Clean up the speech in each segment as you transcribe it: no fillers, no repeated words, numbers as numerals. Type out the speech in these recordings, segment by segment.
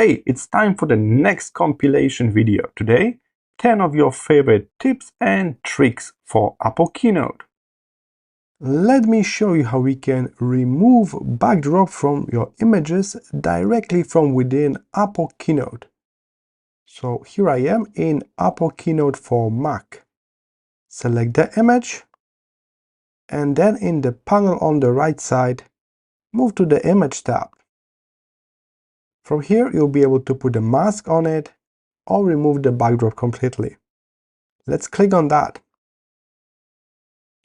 Hey, it's time for the next compilation video. Today, 10 of your favorite tips and tricks for Apple Keynote. Let me show you how we can remove backdrop from your images directly from within Apple Keynote. So here I am in Apple Keynote for Mac. Select the image, and then in the panel on the right side, move to the Image tab. From here, you'll be able to put a mask on it or remove the backdrop completely. Let's click on that.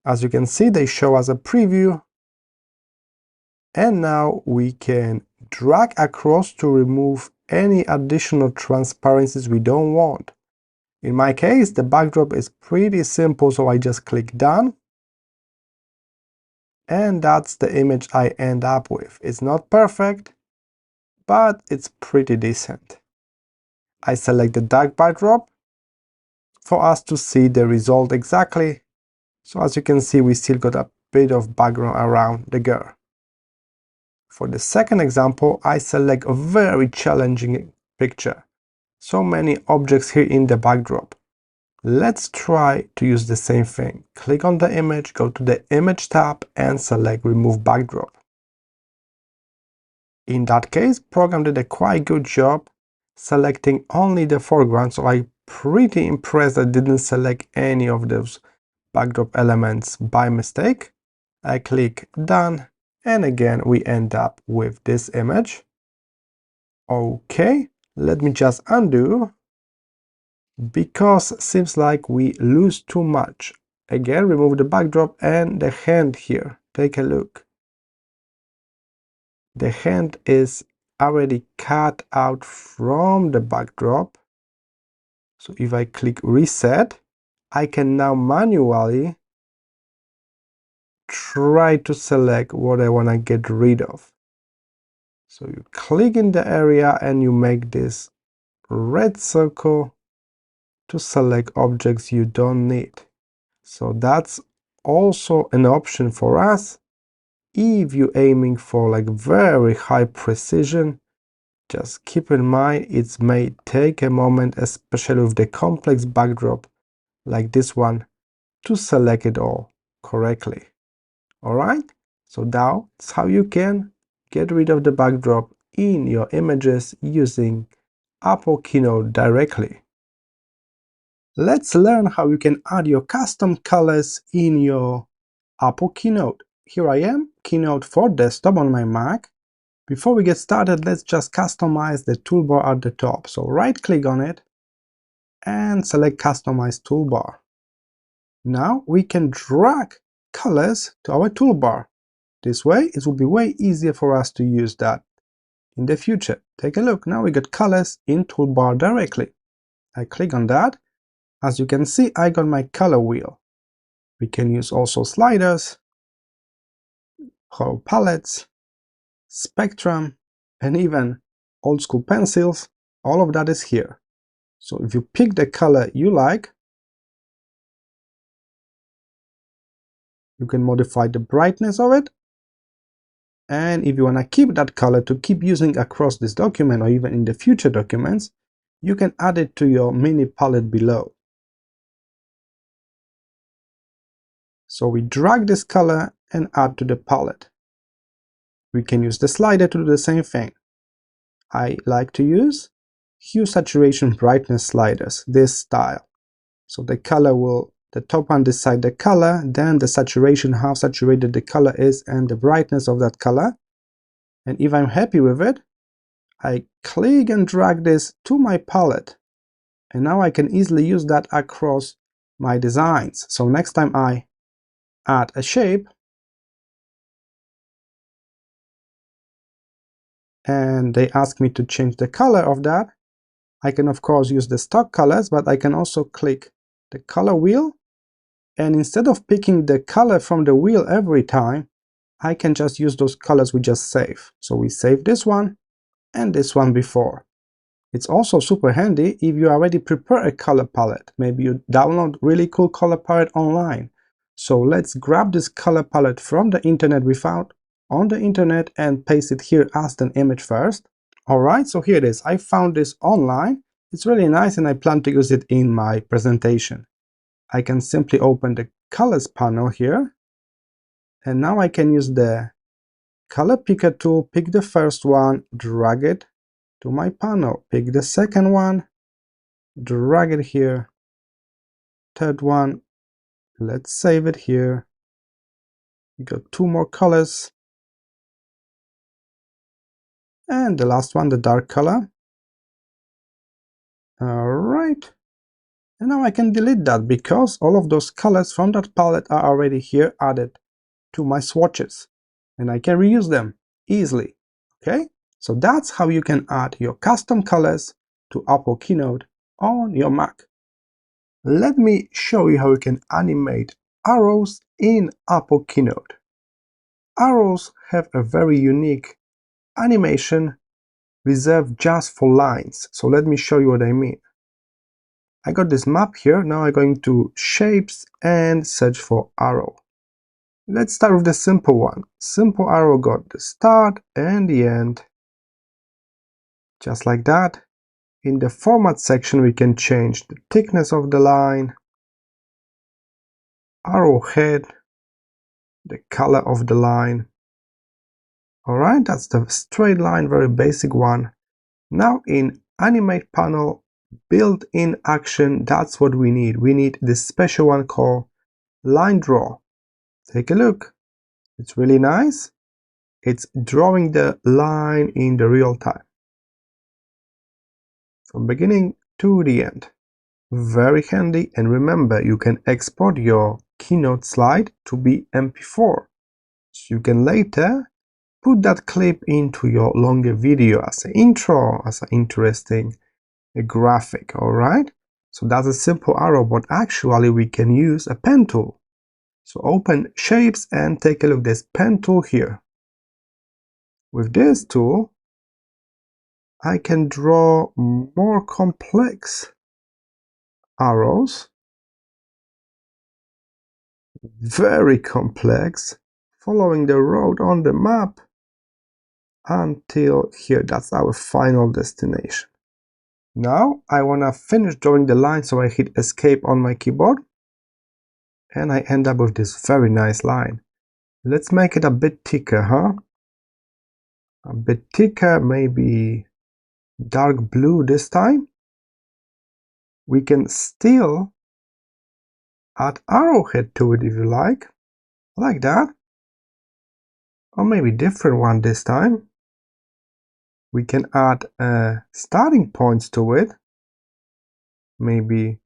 As you can see, they show us a preview. And now we can drag across to remove any additional transparencies we don't want. In my case, the backdrop is pretty simple, so I just click Done. And that's the image I end up with. It's not perfect, but it's pretty decent. I select the dark backdrop for us to see the result exactly. So as you can see, we still got a bit of background around the girl. For the second example, I select a very challenging picture. So many objects here in the backdrop. Let's try to use the same thing. Click on the image, go to the Image tab and select Remove Backdrop. In that case, program did a quite good job selecting only the foreground, so I'm pretty impressed I didn't select any of those backdrop elements by mistake. I click Done, and again we end up with this image. Okay, let me just undo, because seems like we lose too much. Again, remove the backdrop and the hand here. Take a look. The hand is already cut out from the backdrop. So if I click Reset, I can now manually try to select what I want to get rid of. So you click in the area and you make this red circle to select objects you don't need. So that's also an option for us. If you're aiming for like very high precision, just keep in mind it may take a moment, especially with the complex backdrop like this one, to select it all correctly. Alright, so that's how you can get rid of the backdrop in your images using Apple Keynote directly. Let's learn how you can add your custom colors in your Apple Keynote. Here I am, Keynote for desktop on my Mac. Before we get started, let's just customize the toolbar at the top. So right click on it and select Customize Toolbar. Now we can drag colors to our toolbar. This way it will be way easier for us to use that in the future. Take a look, now we got colors in toolbar directly. I click on that. As you can see, I got my color wheel. We can use also sliders, color palettes, spectrum, and even old school pencils. All of that is here. So if you pick the color you like, you can modify the brightness of it. And if you want to keep that color to keep using across this document or even in the future documents, you can add it to your mini palette below. So we drag this color and add to the palette. We can use the slider to do the same thing. I like to use hue, saturation, brightness sliders, this style. So the color will, the top one decide the color, then the saturation, how saturated the color is, and the brightness of that color. And if I'm happy with it, I click and drag this to my palette. And now I can easily use that across my designs. So next time I add a shape, and they ask me to change the color of that, I can of course use the stock colors, but I can also click the color wheel, and instead of picking the color from the wheel every time, I can just use those colors we just saved. So we save this one and this one before. It's also super handy if you already prepare a color palette. Maybe you download really cool color palette online. So let's grab this color palette from the internet we found on the internet and paste it here as an image first. Alright, so here it is. I found this online. It's really nice and I plan to use it in my presentation. I can simply open the colors panel here, and now I can use the color picker tool, pick the first one, drag it to my panel, pick the second one, drag it here, third one, let's save it here. We got two more colors, and the last one, the dark color. Alright, and now I can delete that because all of those colors from that palette are already here added to my swatches, and I can reuse them easily. Okay, so that's how you can add your custom colors to Apple Keynote on your Mac. Let me show you how you can animate arrows in Apple Keynote. Arrows have a very unique animation reserved just for lines. So let me show you what I mean. I got this map here. Now I'm going to shapes and search for arrow. Let's start with the simple one. Simple arrow got the start and the end. Just like that. In the format section, we can change the thickness of the line, arrow head, the color of the line. Alright, that's the straight line, very basic one. Now in Animate panel, built-in action, that's what we need. We need this special one called Line Draw. Take a look. It's really nice. It's drawing the line in the real time. From beginning to the end. Very handy, and remember, you can export your Keynote slide to be MP4. So you can later put that clip into your longer video as an intro, as an interesting graphic, alright? So that's a simple arrow, but actually we can use a pen tool. So open shapes and take a look, there's pen tool here. With this tool, I can draw more complex arrows, very complex, following the road on the map until here. That's our final destination. Now I want to finish drawing the line, so I hit escape on my keyboard and I end up with this very nice line. Let's make it a bit thicker, huh? A bit thicker, maybe dark blue this time. We can still add arrowhead to it if you like that. Or maybe different one this time. We can add starting points to it. Maybe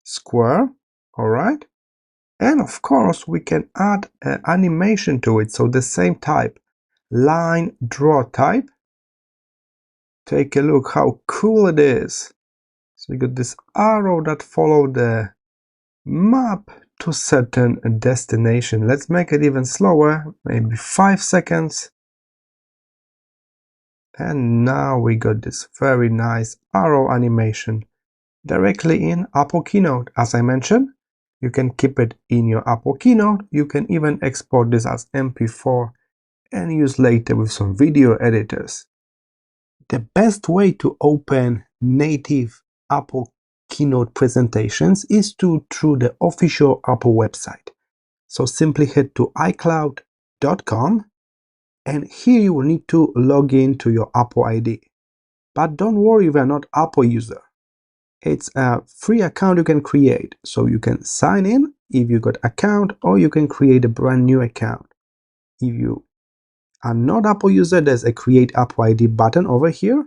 square, alright. And of course, we can add animation to it. So the same type, line draw type. Take a look how cool it is. So we got this arrow that follow the map to certain destination. Let's make it even slower, maybe 5 seconds. And now we got this very nice arrow animation directly in Apple Keynote. As I mentioned, you can keep it in your Apple Keynote. You can even export this as MP4 and use later with some video editors. The best way to open native Apple Keynote presentations is through the official Apple website. So simply head to iCloud.com, and here you will need to log in to your Apple ID. But don't worry if you're not Apple user. It's a free account you can create, so you can sign in if you got account, or you can create a brand new account. If you are not Apple user, there's a create Apple ID button over here,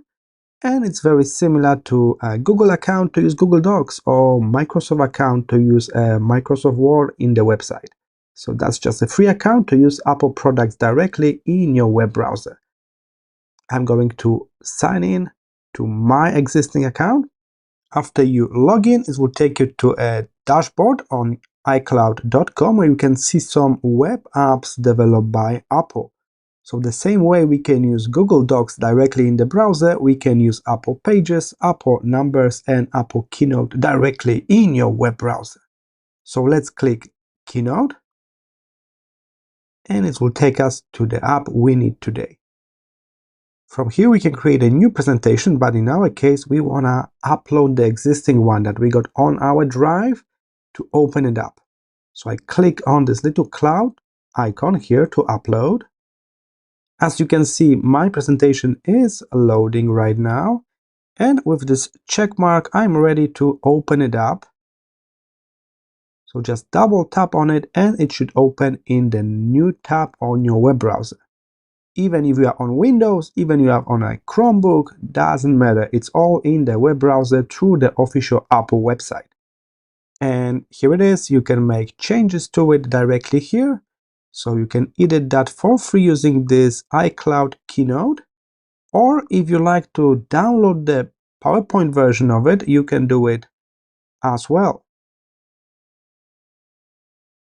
and it's very similar to a Google account to use Google Docs, or Microsoft account to use Microsoft Word in the website. So that's just a free account to use Apple products directly in your web browser. I'm going to sign in to my existing account. After you log in, it will take you to a dashboard on iCloud.com where you can see some web apps developed by Apple. So the same way we can use Google Docs directly in the browser, we can use Apple Pages, Apple Numbers, and Apple Keynote directly in your web browser. So let's click Keynote, and it will take us to the app we need today. From here we can create a new presentation, but in our case we want to upload the existing one that we got on our drive to open it up. So I click on this little cloud icon here to upload. As you can see, my presentation is loading right now, and with this check mark I'm ready to open it up. So just double tap on it and it should open in the new tab on your web browser. Even if you are on Windows, even if you are on a Chromebook, doesn't matter. It's all in the web browser through the official Apple website. And here it is. You can make changes to it directly here. So you can edit that for free using this iCloud Keynote. Or if you like to download the PowerPoint version of it, you can do it as well.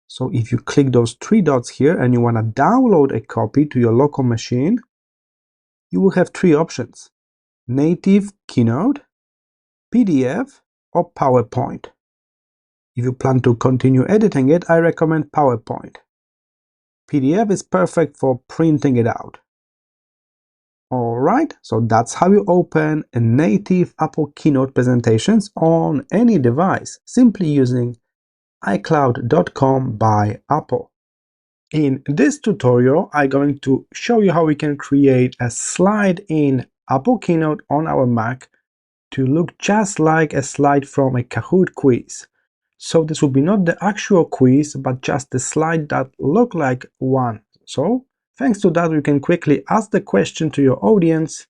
So if you click those three dots here and you want to download a copy to your local machine, you will have three options: native Keynote, PDF, or PowerPoint. If you plan to continue editing it, I recommend PowerPoint. PDF is perfect for printing it out. Alright, so that's how you open a native Apple Keynote presentations on any device, simply using iCloud.com by Apple. In this tutorial, I'm going to show you how we can create a slide in Apple Keynote on our Mac to look just like a slide from a Kahoot quiz. So this will be not the actual quiz, but just the slide that look like one. So thanks to that, you can quickly ask the question to your audience,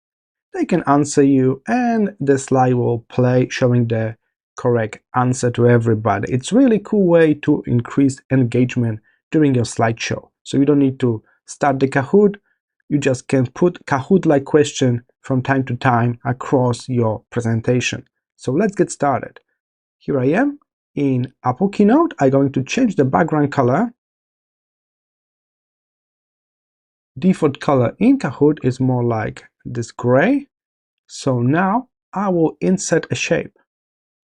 they can answer you, and the slide will play showing the correct answer to everybody. It's really cool way to increase engagement during your slideshow. So you don't need to start the Kahoot, you just can put Kahoot-like question from time to time across your presentation. So let's get started. Here I am in Apple Keynote. I'm going to change the background color. Default color in Kahoot is more like this gray. So now I will insert a shape.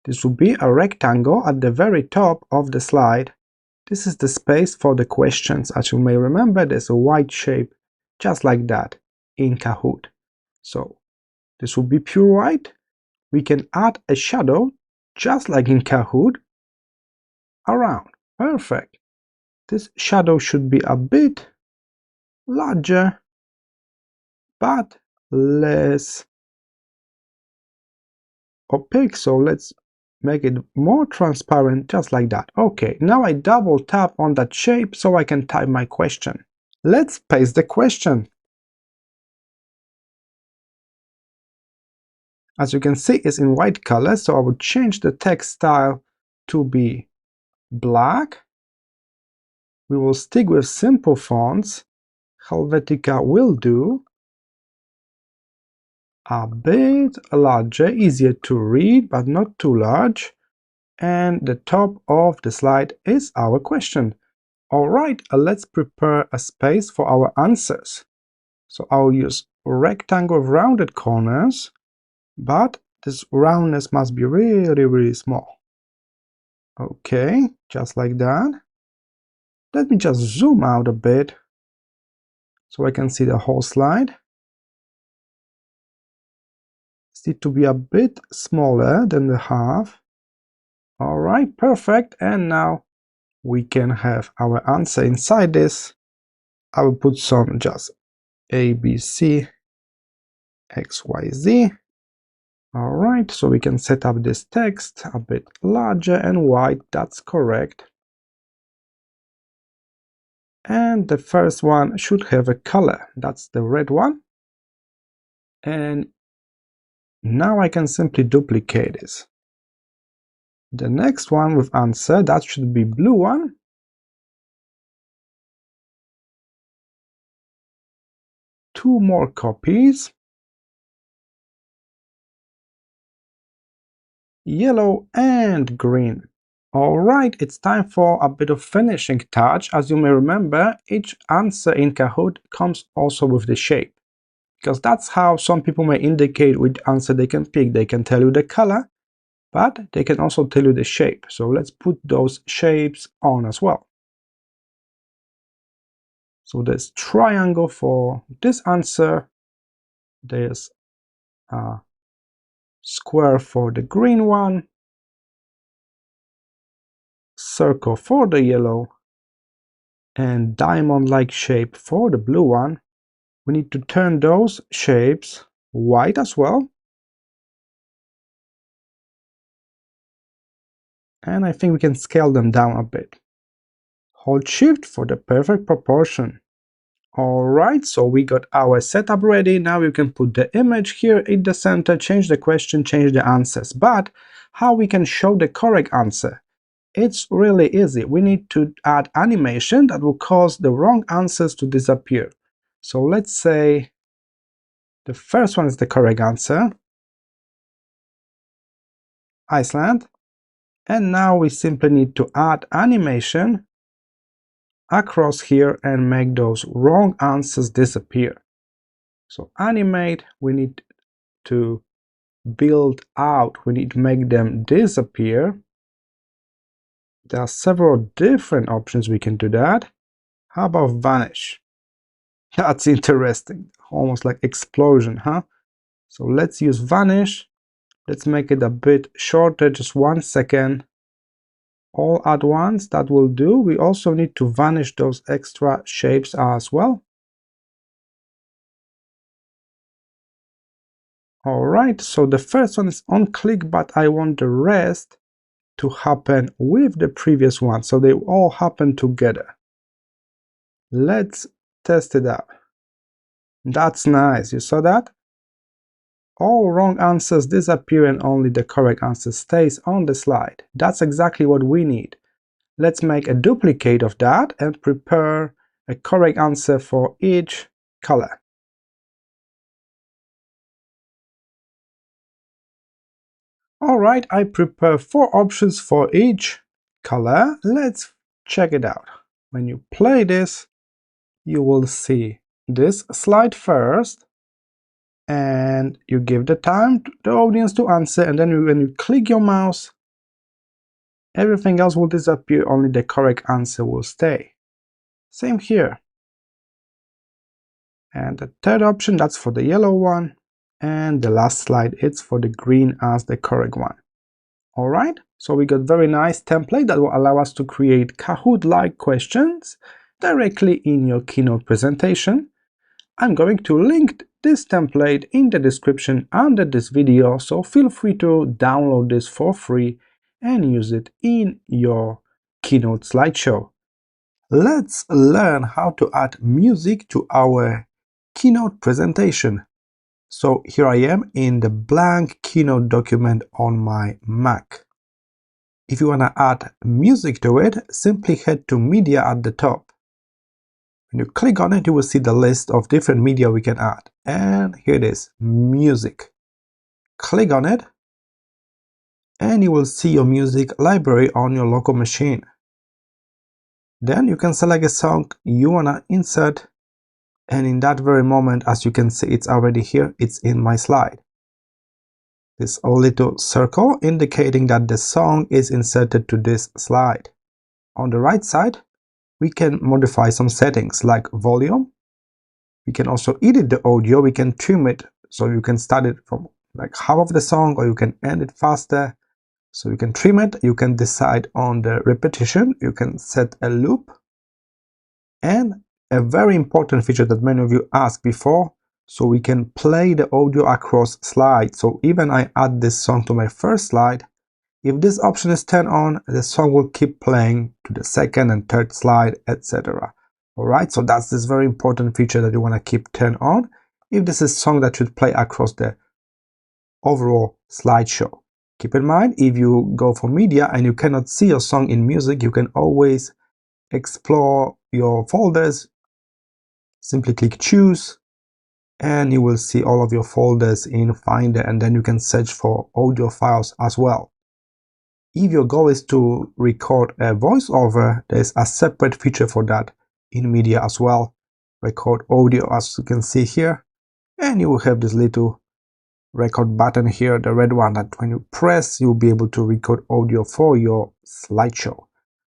This will be a rectangle at the very top of the slide. This is the space for the questions. As you may remember, there's a white shape just like that in Kahoot. So this will be pure white. We can add a shadow just like in Kahoot around. Perfect. This shadow should be a bit larger, but less opaque. So let's make it more transparent, just like that. Okay, now I double tap on that shape so I can type my question. Let's paste the question. As you can see, it's in white color, so I will change the text style to be black. We will stick with simple fonts. Helvetica will do. A bit larger, easier to read, but not too large. And the top of the slide is our question. Alright, let's prepare a space for our answers. So I'll use rectangle with rounded corners, but this roundness must be really small. Okay, just like that. Let me just zoom out a bit so I can see the whole slide. It needs to be a bit smaller than the half. Alright, perfect. And now we can have our answer inside this. I will put some just A, B, C, X, Y, Z. Alright, so we can set up this text a bit larger and white, that's correct. And the first one should have a color, that's the red one. And now I can simply duplicate this. The next one with answer, that should be blue one. Two more copies. Yellow and green. Alright, it's time for a bit of finishing touch. As you may remember, each answer in Kahoot comes also with the shape, because that's how some people may indicate which answer they can pick. They can tell you the color, but they can also tell you the shape. So let's put those shapes on as well. So there's triangle for this answer, There's a square for the green one, circle for the yellow, and diamond-like shape for the blue one. We need to turn those shapes white as well. And I think we can scale them down a bit. Hold Shift for the perfect proportion. Alright, so we got our setup ready. Now you can put the image here in the center, change the question, change the answers. But how we can show the correct answer? It's really easy. We need to add animation that will cause the wrong answers to disappear. So let's say the first one is the correct answer, Iceland. And now we simply need to add animation across here and make those wrong answers disappear. So animate, we need to build out, we need to make them disappear. There are several different options we can do that. How about vanish? That's interesting, almost like explosion, huh? So let's use vanish. Let's make it a bit shorter, just 1 second. All at once, that will do. We also need to vanish those extra shapes as well. Alright, so the first one is on click, but I want the rest to happen with the previous one, so they all happen together. Let's test it out. That's nice, you saw that? All wrong answers disappear and only the correct answer stays on the slide. That's exactly what we need. Let's make a duplicate of that and prepare a correct answer for each color. Alright, I prepare 4 options for each color. Let's check it out. When you play this, you will see this slide first, and you give the time to the audience to answer, and then when you click your mouse, everything else will disappear, only the correct answer will stay. Same here. And the third option, that's for the yellow one, and the last slide, it's for the green as the correct one. Alright, so we got very nice template that will allow us to create Kahoot-like questions directly in your Keynote presentation. I'm going to link this template in the description under this video, so feel free to download this for free and use it in your Keynote slideshow. Let's learn how to add music to our Keynote presentation. So here I am in the blank Keynote document on my Mac. If you want to add music to it, simply head to Media at the top. When you click on it, you will see the list of different media we can add. And here it is, music. Click on it, and you will see your music library on your local machine. Then you can select a song you want to insert, and in that very moment, as you can see, it's already here, it's in my slide. This little circle indicating that the song is inserted to this slide. On the right side, we can modify some settings like volume. We can also edit the audio, we can trim it, so you can start it from like half of the song, or you can end it faster. So you can trim it, you can decide on the repetition, you can set a loop. And a very important feature that many of you asked before, so we can play the audio across slides. So even I add this song to my first slide, if this option is turned on, the song will keep playing to the second and third slide, etc. Alright, so that's this very important feature that you want to keep turned on if this is a song that should play across the overall slideshow. Keep in mind, if you go for media and you cannot see your song in music, you can always explore your folders. Simply click choose, and you will see all of your folders in Finder, and then you can search for audio files as well. If your goal is to record a voiceover, there's a separate feature for that in media as well. Record audio, as you can see here, and you will have this little record button here, the red one, that when you press, you'll be able to record audio for your slideshow.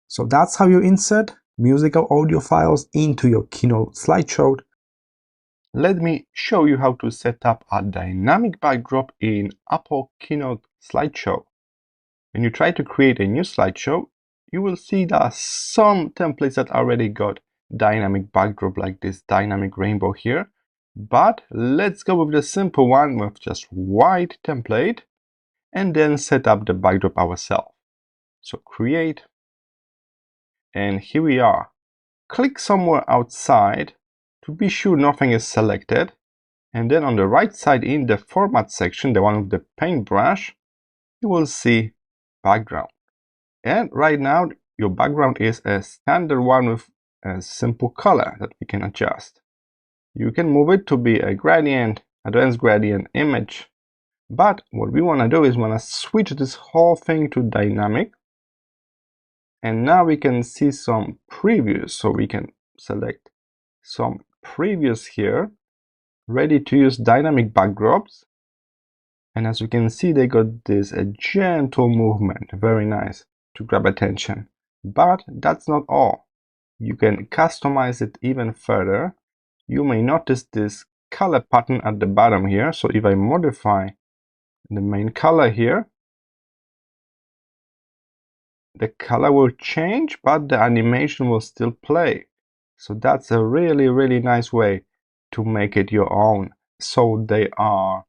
So that's how you insert music or audio files into your Keynote slideshow. Let me show you how to set up a dynamic backdrop in Apple Keynote slideshow. When you try to create a new slideshow, you will see there are some templates that already got dynamic backdrop like this dynamic rainbow here. But let's go with the simple one with just white template and then set up the backdrop ourselves. So create, and here we are. Click somewhere outside to be sure nothing is selected. And then on the right side in the format section, the one with the paintbrush, you will see background. And right now, your background is a standard one with a simple color that we can adjust. You can move it to be a gradient, advanced gradient, image. But what we want to do is want to switch this whole thing to dynamic. And now we can see some previews. So we can select some previews here, ready to use dynamic backdrops. And as you can see, they got this a gentle movement, very nice to grab attention. But that's not all. You can customize it even further. You may notice this color pattern at the bottom here. So if I modify the main color here, the color will change, but the animation will still play. So that's a really, really nice way to make it your own. So there are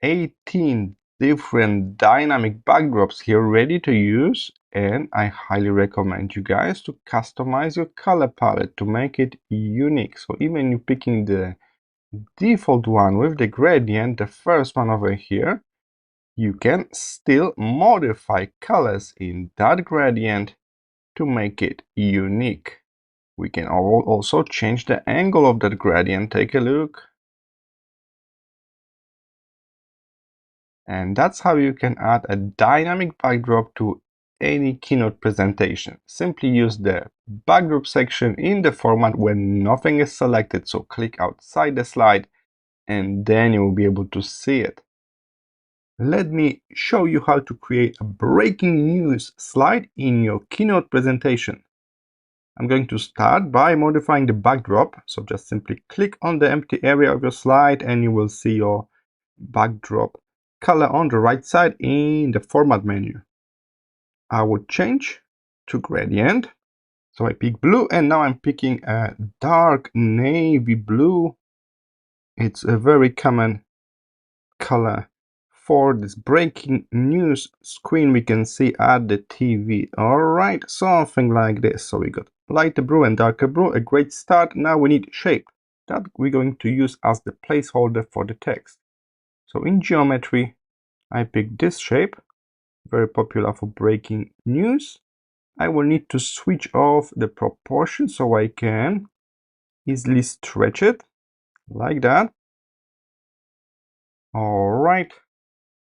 18 different dynamic backdrops here ready to use, and I highly recommend you guys to customize your color palette to make it unique. So even you picking the default one with the gradient, the first one over here, you can still modify colors in that gradient to make it unique. We can also change the angle of that gradient. Take a look. And that's how you can add a dynamic backdrop to any Keynote presentation. Simply use the backdrop section in the format when nothing is selected. So click outside the slide and then you will be able to see it. Let me show you how to create a breaking news slide in your Keynote presentation. I'm going to start by modifying the backdrop. So just simply click on the empty area of your slide and you will see your backdrop color on the right side in the format menu. I would change to gradient. So I pick blue and now I'm picking a dark navy blue. It's a very common color for this breaking news screen we can see at the TV. All right, something like this. So we got lighter blue and darker blue, a great start. Now we need shape that we're going to use as the placeholder for the text. So in geometry, I pick this shape, very popular for breaking news. I will need to switch off the proportion so I can easily stretch it like that. All right.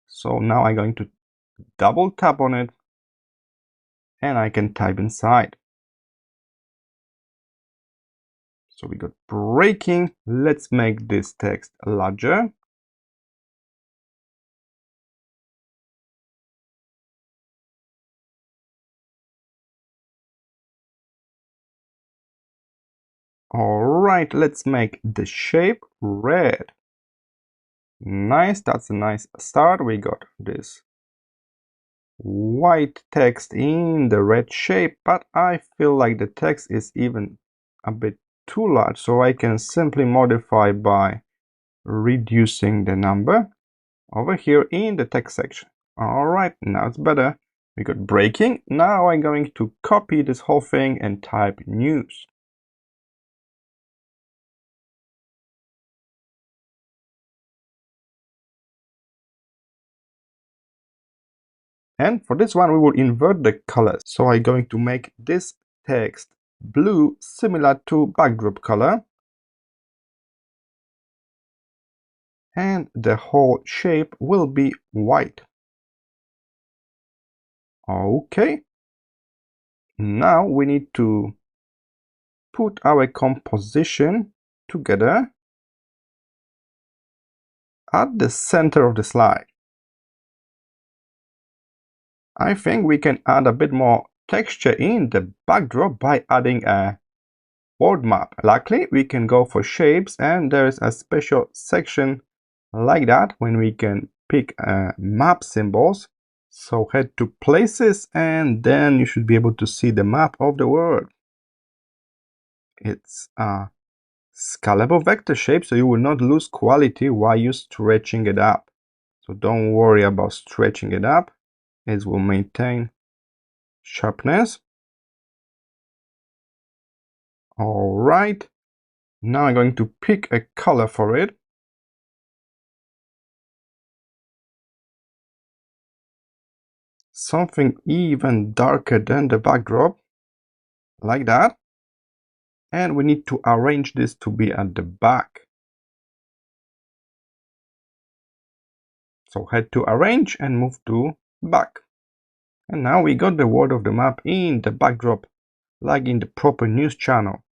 So now I'm going to double tap on it and I can type inside. So we got breaking. Let's make this text larger. All right, let's make the shape red. Nice, that's a nice start. We got this white text in the red shape, but I feel like the text is even a bit too large, so I can simply modify by reducing the number over here in the text section. All right, now it's better. We got breaking. Now I'm going to copy this whole thing and type news. And for this one, we will invert the colors. So I'm going to make this text blue, similar to backdrop color. And the whole shape will be white. Okay. Now we need to put our composition together at the center of the slide. I think we can add a bit more texture in the backdrop by adding a board map. Luckily, we can go for shapes, and there is a special section like that when we can pick map symbols. So head to places, and then you should be able to see the map of the world. It's a scalable vector shape, so you will not lose quality while you're stretching it up. So don't worry about stretching it up. It will maintain sharpness. All right. Now I'm going to pick a color for it. Something even darker than the backdrop, like that. And we need to arrange this to be at the back. So head to arrange and move to back. And now we got the word of the map in the backdrop, like in the proper news channel.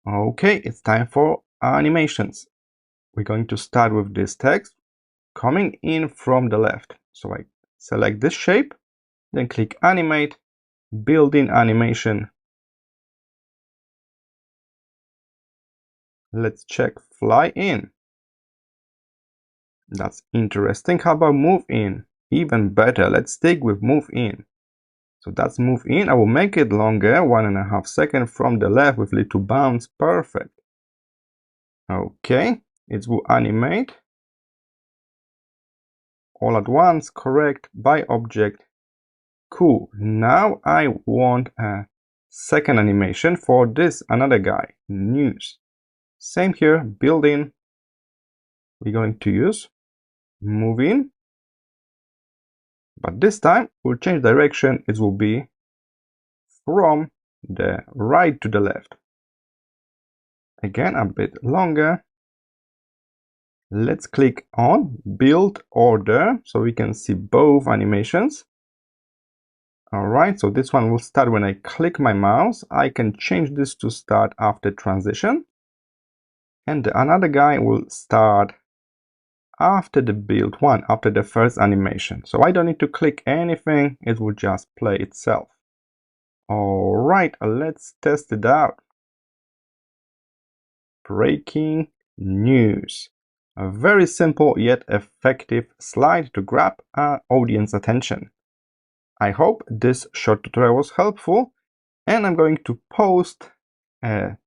Okay, it's time for animations. We're going to start with this text coming in from the left. So I select this shape, then click animate, build in animation. Let's check fly in. That's interesting. How about move in? Even better. Let's stick with move in. So that's move in. I will make it longer, 1.5 seconds from the left with little bounce. Perfect. Okay, it will animate all at once. Correct. By object. Cool. Now I want a second animation for this another guy. News. Same here. Build in. We're going to use move in. But this time we'll change direction. It will be from the right to the left. Again, a bit longer. Let's click on build order so we can see both animations. All right, so this one will start when I click my mouse. I can change this to start after transition. And another guy will start after the build one, after the first animation. So I don't need to click anything. It will just play itself. All right, let's test it out. Breaking news. A very simple yet effective slide to grab our audience attention. I hope this short tutorial was helpful, and I'm going to post a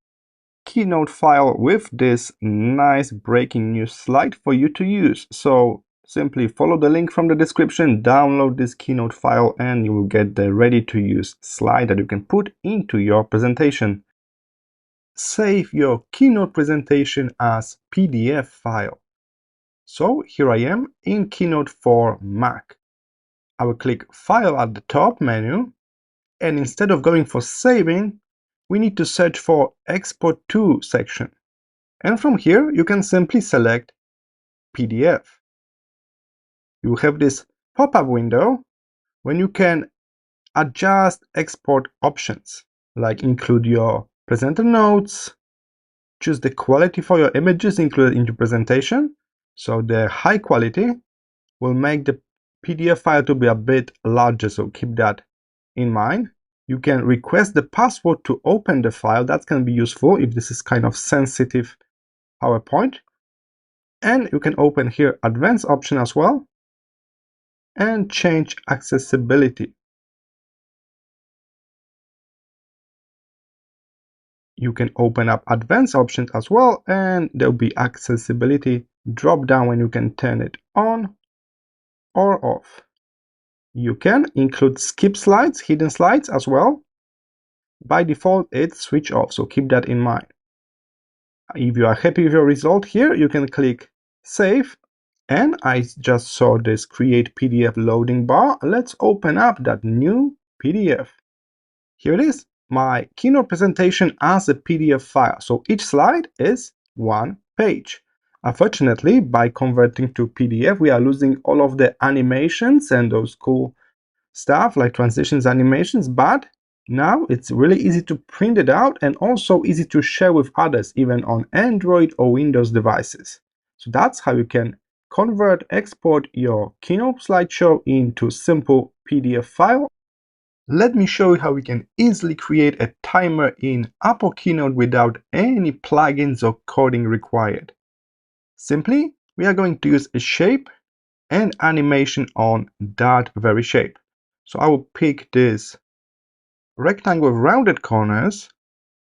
Keynote file with this nice breaking news slide for you to use. So simply follow the link from the description, download this Keynote file, and you will get the ready-to-use slide that you can put into your presentation. Save your Keynote presentation as PDF file. So here I am in Keynote for Mac. I will click File at the top menu, and instead of going for saving, we need to search for Export to section. And from here, you can simply select PDF. You will have this pop-up window when you can adjust export options, like include your presenter notes, choose the quality for your images included in your presentation. So the high quality will make the PDF file to be a bit larger, so keep that in mind. You can request the password to open the file. That can be useful if this is kind of sensitive PowerPoint. And you can open here advanced option as well and change accessibility. You can open up advanced options as well, and there'll be accessibility drop down when you can turn it on or off. You can include skip slides, hidden slides as well. By default, it's switch off, so keep that in mind. If you are happy with your result here, you can click Save. And I just saw this Create PDF loading bar. Let's open up that new PDF. Here it is, my Keynote presentation as a PDF file. So each slide is one page. Unfortunately, by converting to PDF, we are losing all of the animations and those cool stuff like transitions, animations, but now it's really easy to print it out and also easy to share with others, even on Android or Windows devices. So that's how you can export your Keynote slideshow into simple PDF file. Let me show you how we can easily create a timer in Apple Keynote without any plugins or coding required. Simply, we are going to use a shape and animation on that very shape. So I will pick this rectangle with rounded corners.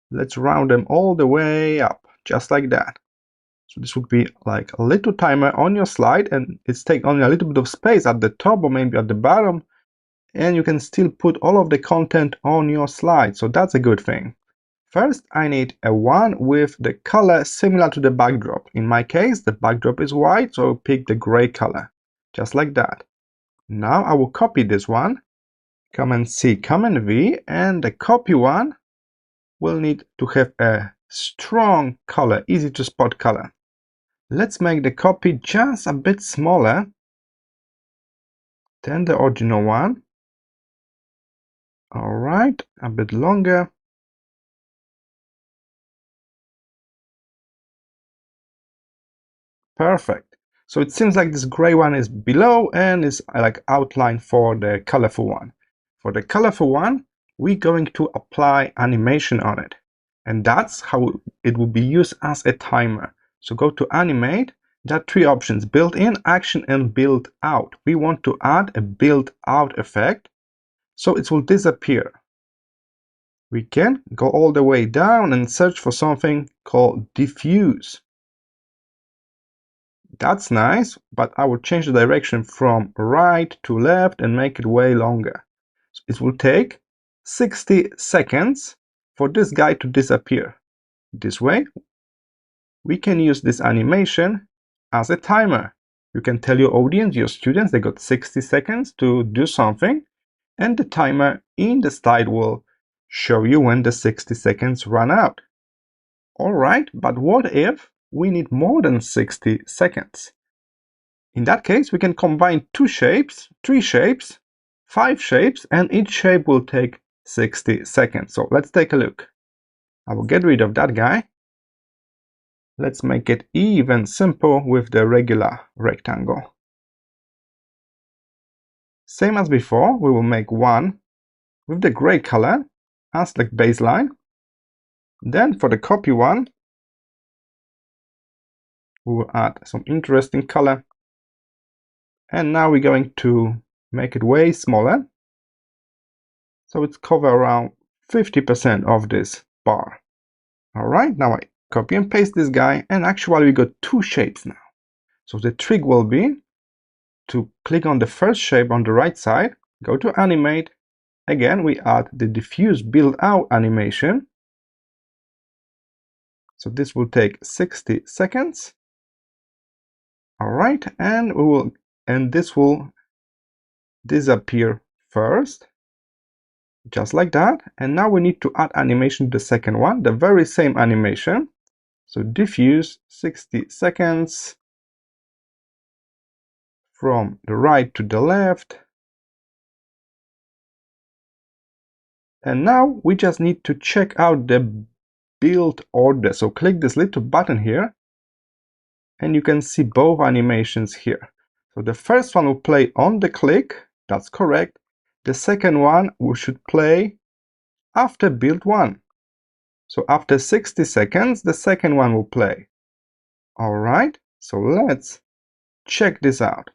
Let's round them all the way up, just like that. So this would be like a little timer on your slide, and it's taking only a little bit of space at the top or maybe at the bottom, and you can still put all of the content on your slide, so that's a good thing. First, I need a one with the color similar to the backdrop. In my case, the backdrop is white, so I'll pick the gray color, just like that. Now I will copy this one, Command C, Command V, and the copy one will need to have a strong color, easy to spot color. Let's make the copy just a bit smaller than the original one. All right, a bit longer. Perfect. So it seems like this gray one is below and is like outlined for the colorful one. For the colorful one, we're going to apply animation on it. And that's how it will be used as a timer. So go to Animate. There are three options: built in, action, and build out. We want to add a build out effect, so it will disappear. We can go all the way down and search for something called diffuse. That's nice, but I will change the direction from right to left and make it way longer. So it will take 60 seconds for this guy to disappear. This way, we can use this animation as a timer. You can tell your audience, your students, they got 60 seconds to do something, and the timer in the slide will show you when the 60 seconds run out. All right, but what if we need more than 60 seconds? In that case, we can combine two shapes, three shapes, five shapes, and each shape will take 60 seconds. So let's take a look. I will get rid of that guy. Let's make it even simple with the regular rectangle. Same as before, we will make one with the gray color as the baseline. Then for the copy one, we will add some interesting color. And now we're going to make it way smaller. So it's cover around 50% of this bar. All right, now I copy and paste this guy, and actually we got two shapes now. So the trick will be to click on the first shape on the right side, go to Animate. Again, we add the diffuse build out animation. So this will take 60 seconds. All right, and this will disappear first, just like that. And now we need to add animation to the second one, the very same animation. So diffuse 60 seconds from the right to the left. And now we just need to check out the build order. So click this little button here, and you can see both animations here. So the first one will play on the click, that's correct. The second one we should play after build one. So after 60 seconds, the second one will play. All right, so let's check this out.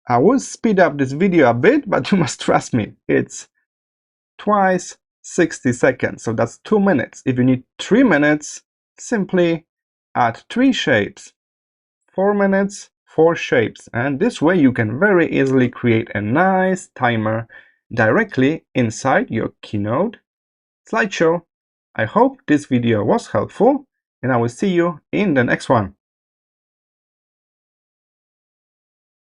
I will speed up this video a bit, but you must trust me, it's twice 60 seconds, so that's 2 minutes. If you need 3 minutes, simply add 3 shapes. 4 minutes, 4 shapes, and this way you can very easily create a nice timer directly inside your Keynote slideshow. I hope this video was helpful, and I will see you in the next one.